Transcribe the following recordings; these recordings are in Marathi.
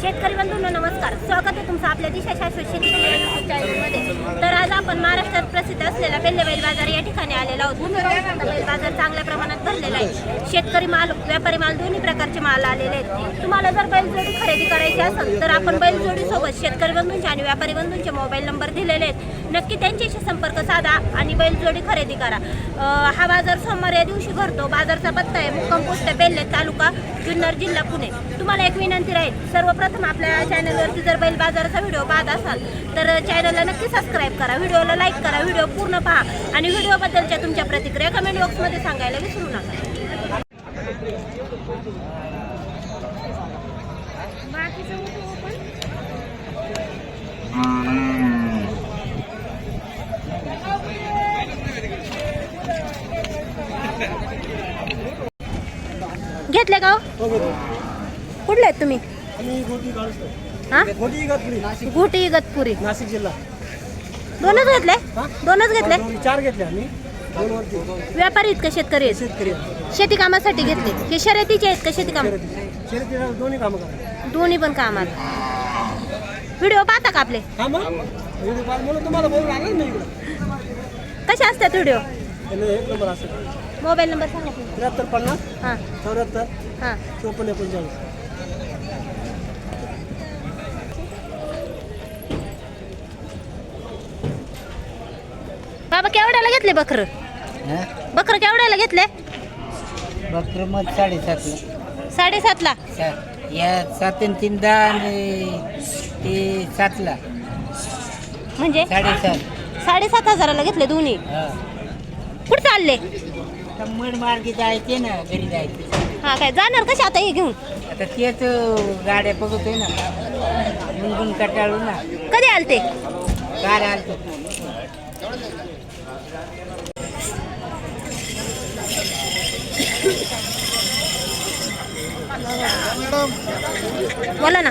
शेतकरी बंधूंनो नमस्कार, स्वागत आहे तुमचं आपल्या दिशा शाश्वत शेती यूट्यूब चॅनलमध्ये। तर आज आपण महाराष्ट्रात प्रसिद्ध असलेला बेल्ले बैल बाजार या ठिकाणी आलेलो आहोत। बैल बाजार चांगल्या प्रमाणात भरलेला आहे। शेतकरी माल, व्यापारी माल दोन्ही प्रकारचे माल आलेले आहेत। तुम्हाला जर बैलजोडी खरेदी करायची असेल तर आपण बैलजोडी सोबत शेतकरी बंधूंचे आणि व्यापारी बंधूंचे मोबाईल नंबर दिलेले आहेत। नक्की त्यांच्याशी संपर्क साधा आणि बैलजोडी खरेदी करा। हा बाजार सोमवार या दिवशी भरतो। बाजारचा पत्ता आहे मुक्काम पोस्ट बेल्ले, तालुका जुन्नर, जिल्हा पुणे। तुम्हाला एक विनंती राहील, सर्वप्रथम आपल्या चॅनलवरती जर बैल बाजाराचा व्हिडिओ पाहत असाल तर चॅनलला नक्की सबस्क्राईब करा, व्हिडिओला लाईक करा, व्हिडिओ पूर्ण पहा आणि व्हिडिओबद्दलच्या तुमच्या प्रतिक्रिया कमेंट बॉक्समध्ये सांगायला विसरू नका। घेतले का? कुठले आहेत तुम्ही? घोटी इगतपुरी, नाशिक जिल्हा। दोनच घेतले? दोनच घेतले? 4 घेतले आम्ही। व्यापारी आहेत का शेतकरी आहेत? शेतकरी शेती कामासाठी घेतले? हे शर्यतीचे आहेत का शेती काम? शेतकरी दोन्ही कामं करा। दोन्ही पण कामाला। व्हिडिओ पाहता का आपले? हा मग व्हिडिओ कॉल म्हणून तुम्हाला बोलून आलं ना इकडे। कसे असतात व्हिडिओ? एक नंबर असेल। मोबाईल नंबर सांगा तुम्ही। 7350 हां 74 हां 5445। बाबा केवढ्याला घेतले बकर? बकर केवढ्याला घेतले? बकर मग 7.5 7.5 या 7 आणि 3 10 आणि ते 7 ला म्हणजे 7,500 घेतले दोन्ही। कुठे चालले? मड मार्गी जायचे ना, घरी जायचे। हा काय जाणार कशा आता हे घेऊन? आता तेच गाड्या बघतोय ना, गुणगुण कटाळू ना। कधी आलते? कार आलतो। बोला ना,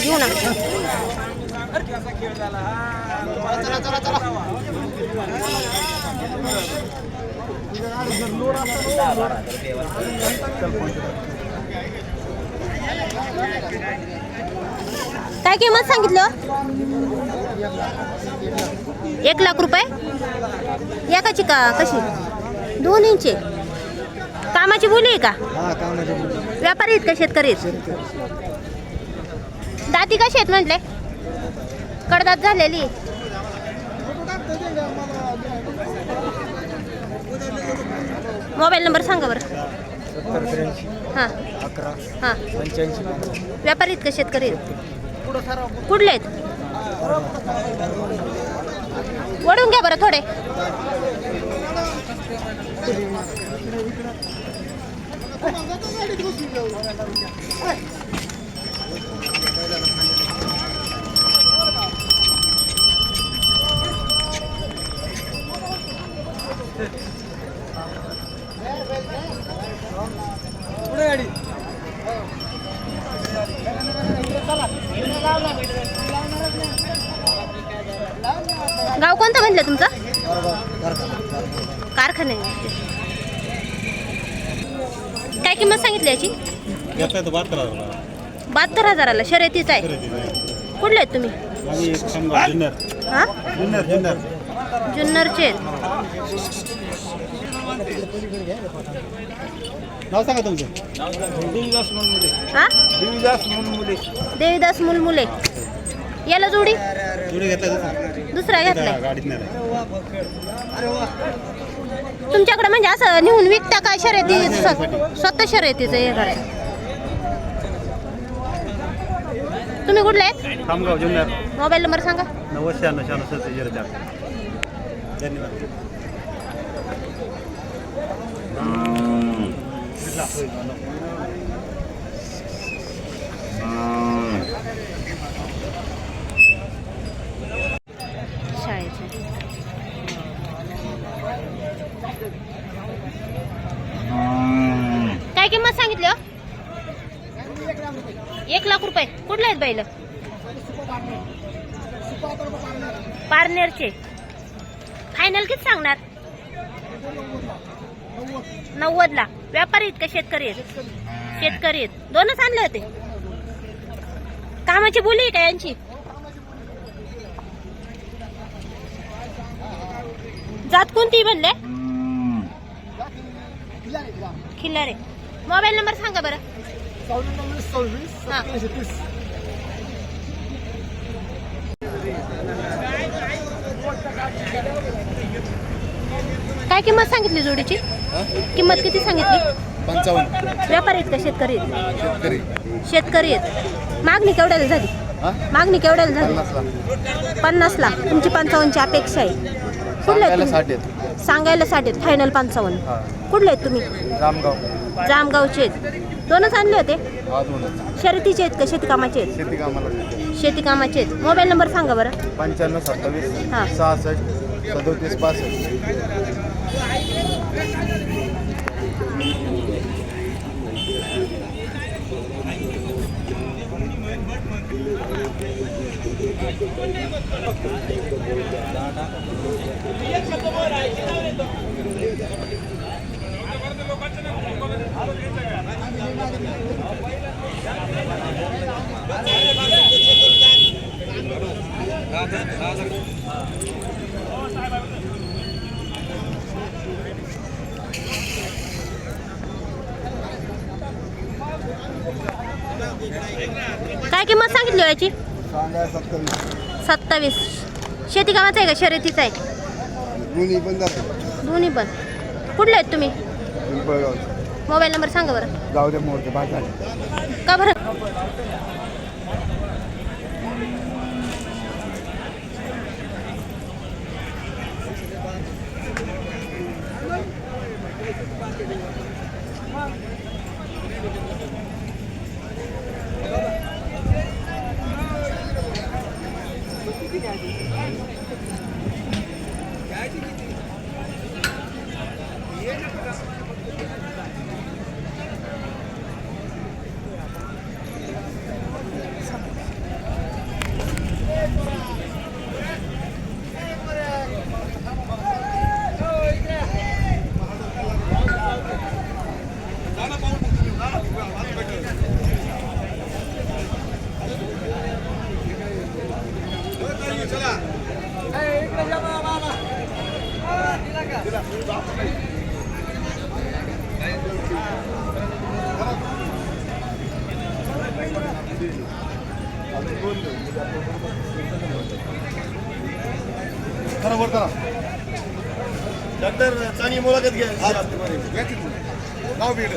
घेऊ ना। काय किंमत सांगितलं? 1 लाख रुपये एकाची का कशी? दोन्हींचे कामाची बोली आहे का? व्यापारी आहेत का शेतकरी आहेत? दाती कशी आहेत म्हटले? कडदात झालेली। मोबाईल नंबर सांगा बरं। हां 11 हां 85। व्यापारी आहेत का शेतकरी आहेत? कुठले आहेत? वडून घ्या बरं थोडे। गाव कोणतं म्हणलं तुमचं? कारखाने। काय किंमत सांगितली याची? 72,000ला शर्यतीच आहे। कुठले आहेत तुम्ही? हा जुन्नरचे। नाव सांगा तुमचं? हा देवीदास मुलमुले। याला जोडी दुसरा घेतलाय तुमच्याकडे? म्हणजे असं नेऊन विकता का शर्यती? स्वतः शर्यतीचं हे करायचं? तुम्ही कुठले आहेत? खामगाव जुन्नर। मोबाईल नंबर सांगा। 909696 धन्यवाद। काय किंमत सांगितली? 1 लाख रुपये। कुठले आहेत बैल? पारनेरचे। फायनल किती सांगणार? 90 ला। व्यापारी आहेत का शेतकरी आहेत? शेतकरी आहेत। दोनच आणले होते? कामाची बोली आहे का यांची? जात कोणती म्हणले? खिल्लारे. मोबाईल नंबर सांगा बरं. 26 हा. 27 काय किंमत सांगितली जोडीची? किंमत किती सांगितली? 55. व्यापारी आहेत का शेतकरी आहेत? शेतकरी. शेतकरी आहेत. मागणी केवढ्याला झाली? मागणी केवढ्याला झाली? 50 ला. तुमची 55 ची अपेक्षा आहे. कुठले आहेत तुम्ही? 60 आहेत. सांगायला 60 आहेत, फायनल 55. कुठले आहेत तुम्ही? रामगाव. जामगावचे आहेत. दोनच आणले होते? हा 2. शर्यतीचे आहेत का शेती कामाचे आहेत? शेती कामाला. शेती कामाचे आहेत. मोबाईल नंबर सांगा बरं. 95 27 हा. 66 37 62. काय किंमत सांगितली हो याची? सांगा 27. शेती कामाचं आहे का शर्यतीचं आहे? दोन्ही पण जाते. दोन्ही पण. कुठले आहेत तुम्ही? पिंपळगाव. मोबाईल नंबर सांगा बरं. जाऊ दे मोरते बाजार. का बरं? डॉक्टर चांगली मुलाखत घ्या. नाव भेट.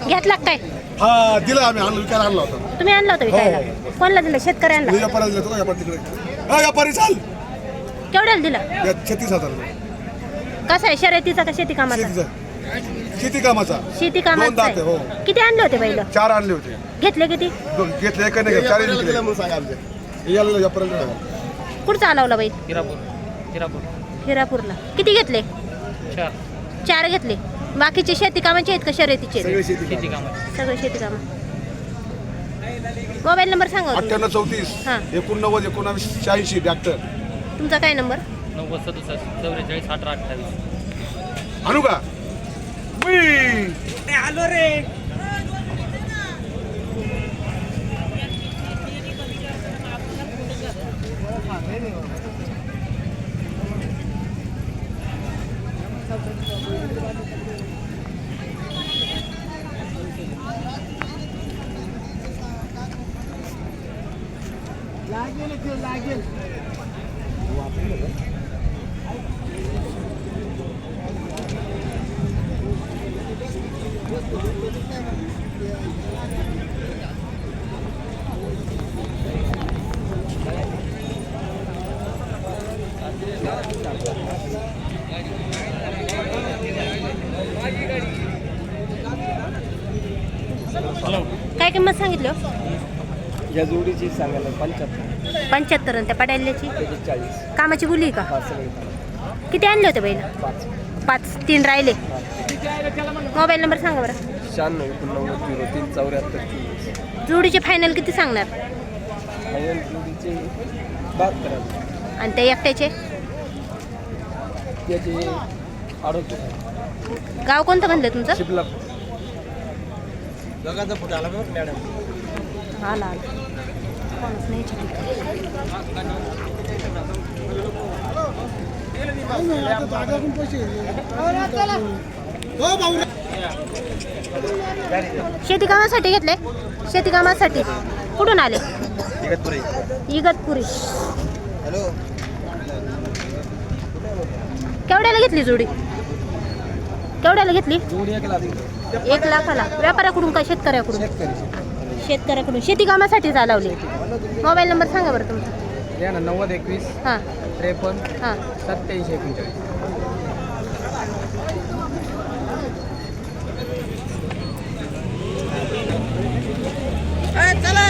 घेतला काय? हा दिला आम्ही आणलं विकायला आणला होता. तुम्ही आणला होता विकायला? कोणाला दिला? शेतकऱ्यांना. व्यापाराला दिला तो व्यापार तिकडे. हा व्यापारी चाल. केवढ्याला दिला? 36,000. कसा आहे शर्यतीचा का शेती कामाचा? शेती कामाचा. शेती दोन कामाचा दाते, हो. आहे. किती आणले होते बैल? 4 आणले होते. घेतले किती? घेतले एक नाही 4 विकले म्हणून सांगा आमचे. याला व्यापाराला कुठं चालवला बैल? हिरापूर. हिरापूरला. किती घेतले? 4. 4 घेतले. बाकीचे शेती कामाचे आहेत का शर्यतीचे आहेत? सगळे शेती शेती कामात. सगळे शेती कामा. मोबाईल नंबर सांगा हो तुमचा. 98 हां. 34 89 19 86 डॉक्टर. तुमचा काय नंबर? 90 67 44 18 28. आणू का? लागेल. काय किंमत सांगितली हो? या जोडीची सांगायला 75. 75 आणि त्या पडायल्याची? त्याची 40. कामाची बोली का? हा सगळे किती आणले होते बैल? 5. 5. 3 राहिले. मोबाईल नंबर सांगा बरं. 96 89 03 74 24. जोडीचे फायनल किती सांगणार? फायनल जोडीचे 72. आणि त्या एकट्याचे? त्याचे 38. गाव कोणतं म्हणलं तुमचं? शिपला आला कोणच नाही शेती कामासाठी घेतले. शेती कामासाठी कुठून आले? इगतपुरी. केवढ्याला घेतली जोडी? केवढ्याला घेतली? 1 लाखाला. व्यापाऱ्याकडून का शेतकऱ्याकडून? शेतकऱ्याकडून. शेती कामासाठी चालवली. मोबाईल नंबर सांगा बरं तुमचा. 9021 हां 53 हां 87 39. चला